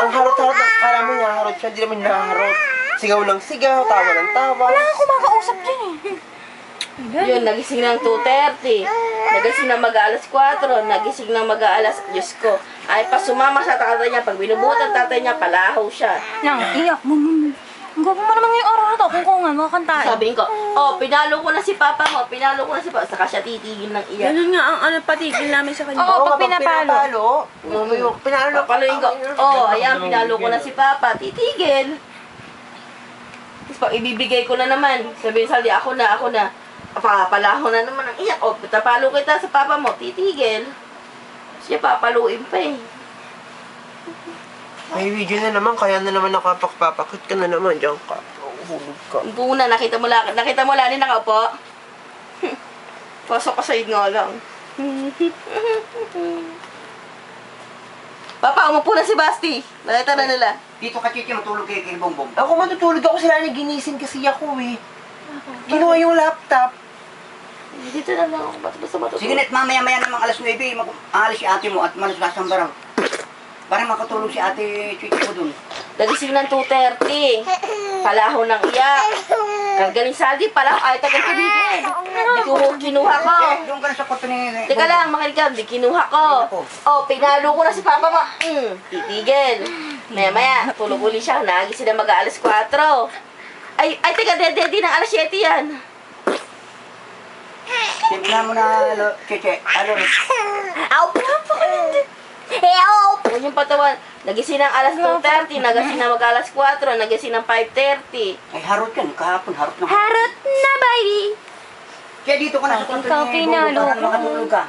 Ang harot-harot, akala mo niya harot siya, hindi naman naharot. Sigaw ng sigaw, tawa ng tawa. Wala nga kumakausap dyan eh. Yun, nagising ng 2:30. Nagising ng mag-aalas 4. Nagising ng mag-aalas, Diyos ko. Ay pa sumama sa tatay niya. Pag binubutan tatay niya, palahaw siya. Nang iyak mo. Ang gwapo mo naman ngayong araw na to. Kung nga, mga kantaan. Sabihin ko, oh, pinalo ko na si papa mo. Pinalo ko na si papa. Saka siya titigil ng iyak. Ganun nga ang ano, patigil namin sa kanya. Oo, pag kapag pinapalo. Pinalo. Papaluin ko, oh, ayan, pinalo ko na si papa. Titigil. Tapos pag ibibigay ko na naman, sabihin sa ako na. Papalaho na naman ang iyak. O, tapalo kita sa papa mo, titigil. Siya papaluin pa eh. May video na naman, kaya na naman nakapakpapakit ka na naman. Diyan ka. Hulog ka. Yung una, nakita mo lani nakaupo? Pasok ka sa nga lang. Papa, umupo na si Basti. Nakita na nila. Dito ka, Chichi, matulog kay Bongbong. Ako matutulog ako sila na ginising kasi ako eh. Kinuha yung laptop. Dito na lang ako. Basta matutulog. Sige net, mamaya-maya namang alas 9, aalis si ate mo at malas sasambaraw. Para makatulog si ate Chichi ko dun. Nagising ng 2:30. Palaho ng iyak. Kagaling saldi, palaho. Ay, tagal kabigin. Di ko kinuha ko. Doon ka na sa kwarto ni... Teka lang, makinig ka. Di kinuha ko. Oh, pinalo ko na si papa mo. Titigil. Maya-maya, tulog uli siya. Nagising na mag-aalas 4. Ay, teka, dedi ng alas 7 yan. Tignan mo na, Chichi. Ano? Aw, papa ko hindi. Help! Huwag yung patawan. Nagising ng alas 2:30, nagising na mag-alas 4, nagising ng 5:30. Ay, harot yan. Kahapon, harot na. Harot na, baby. Kaya dito ka na sa kwarto Ikaw ni pinalo Bongbong para ko. makatulog ka.